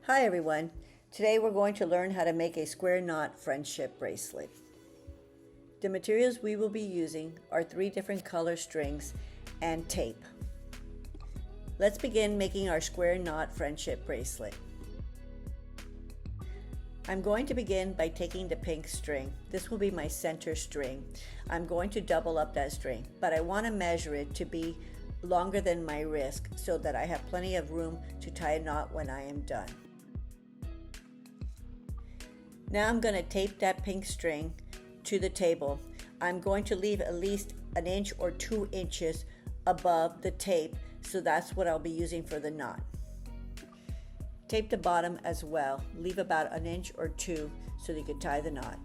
Hi everyone. Today we're going to learn how to make a square knot friendship bracelet. The materials we will be using are 3 different color strings and tape. Let's begin making our square knot friendship bracelet. I'm going to begin by taking the pink string. This will be my center string. I'm going to double up that string, but I want to measure it to be longer than my wrist so that I have plenty of room to tie a knot when I am done. Now I'm going to tape that pink string to the table. I'm going to leave at least 1 inch or 2 inches above the tape, so that's what I'll be using for the knot. Tape the bottom as well. Leave about 1 inch or 2 so that you can tie the knot.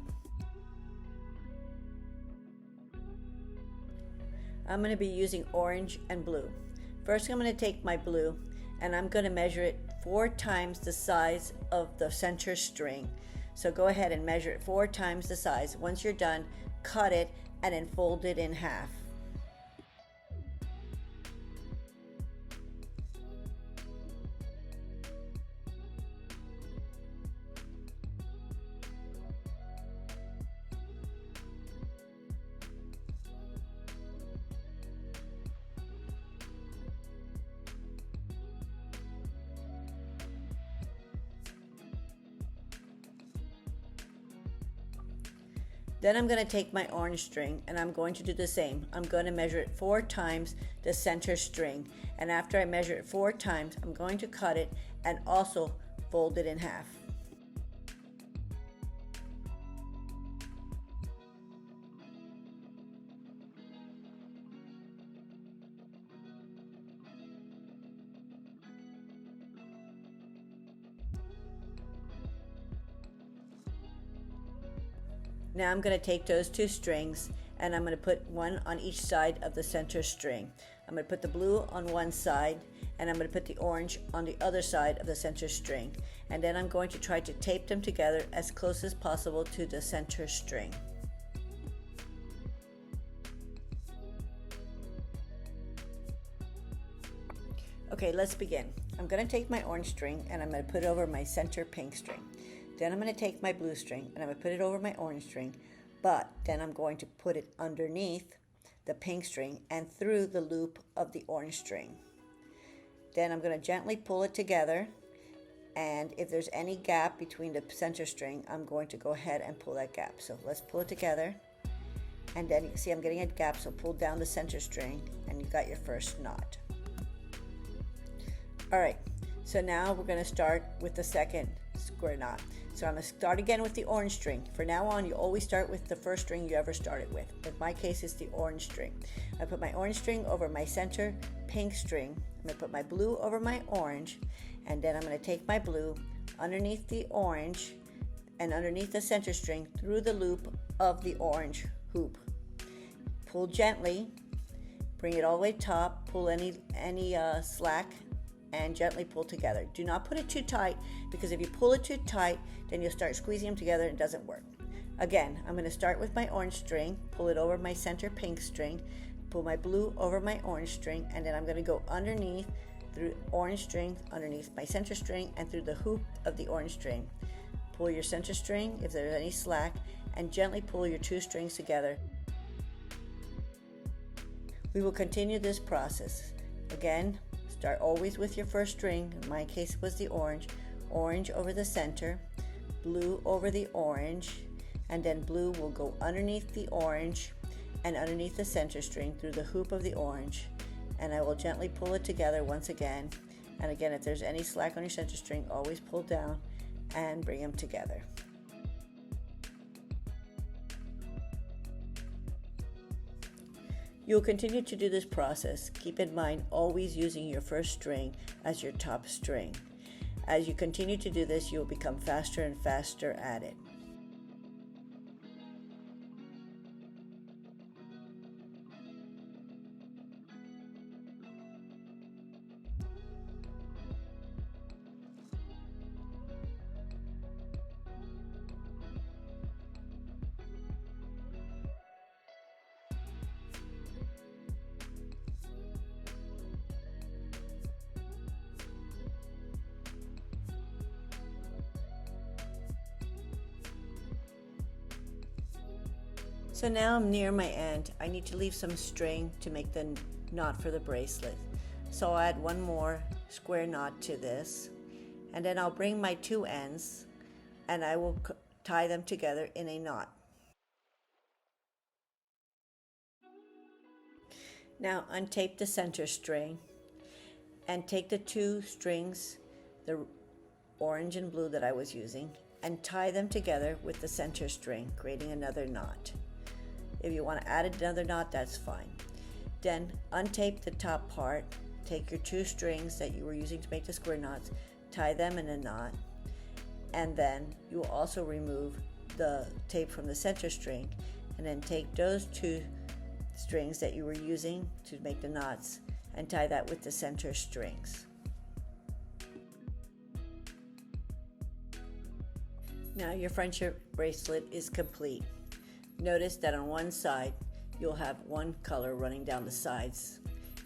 I'm going to be using orange and blue. First I'm going to take my blue and I'm going to measure it 4 times the size of the center string. So go ahead and measure it 4 times the size. Once you're done, cut it and then fold it in half. Then I'm going to take my orange string and I'm going to do the same. I'm going to measure it 4 times the center string, and after I measure it 4 times, I'm going to cut it and also fold it in half. Now I'm going to take those 2 strings and I'm going to put one on each side of the center string. I'm going to put the blue on one side and I'm going to put the orange on the other side of the center string. And then I'm going to try to tape them together as close as possible to the center string. Okay, let's begin. I'm going to take my orange string and I'm going to put it over my center pink string. Then I'm going to take my blue string and I'm going to put it over my orange string, but then I'm going to put it underneath the pink string and through the loop of the orange string. Then I'm going to gently pull it together, and if there's any gap between the center string, I'm going to go ahead and pull that gap. So let's pull it together, and then you can see I'm getting a gap, so pull down the center string and you've got your first knot. Alright, so now we're going to start with the second square knot. So I'm going to start again with the orange string. For now on, you always start with the first string you ever started with. In my case, it's the orange string. I put my orange string over my center pink string. I'm going to put my blue over my orange, and then I'm going to take my blue underneath the orange and underneath the center string through the loop of the orange hoop. Pull gently, bring it all the way top, pull any slack, and gently pull together. Do not put it too tight, because if you pull it too tight, then you'll start squeezing them together and it doesn't work. Again, I'm going to start with my orange string, pull it over my center pink string, pull my blue over my orange string, and then I'm going to go underneath through orange string, underneath my center string, and through the hoop of the orange string. Pull your center string if there's any slack, and gently pull your 2 strings together. We will continue this process. Again, start always with your first string. In my case it was the orange. Orange over the center, blue over the orange, and then blue will go underneath the orange and underneath the center string through the hoop of the orange, and I will gently pull it together once again. And again, if there's any slack on your center string, always pull down and bring them together. You'll continue to do this process. Keep in mind, always using your first string as your top string. As you continue to do this, you'll become faster and faster at it. So now I'm near my end. I need to leave some string to make the knot for the bracelet. So I'll add one more square knot to this, and then I'll bring my two ends and I will tie them together in a knot. Now untape the center string and take the two strings, the orange and blue that I was using, and tie them together with the center string, creating another knot. If you want to add another knot, that's fine. Then untape the top part, take your two strings that you were using to make the square knots, tie them in a knot, and then you will also remove the tape from the center string, and then take those two strings that you were using to make the knots and tie that with the center strings. Now your friendship bracelet is complete. Notice that on one side you'll have one color running down the sides,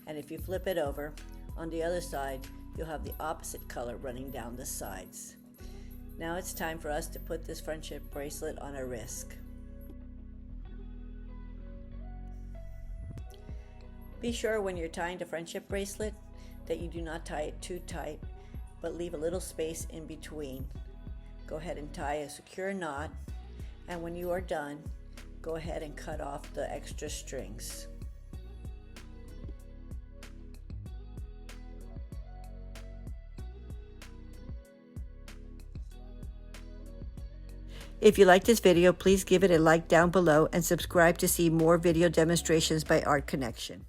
and if you flip it over, on the other side you'll have the opposite color running down the sides. Now it's time for us to put this friendship bracelet on our wrist. Be sure when you're tying the friendship bracelet that you do not tie it too tight, but leave a little space in between. Go ahead and tie a secure knot, and when you are done, go ahead and cut off the extra strings. If you like this video, please give it a like down below and subscribe to see more video demonstrations by Art Connection.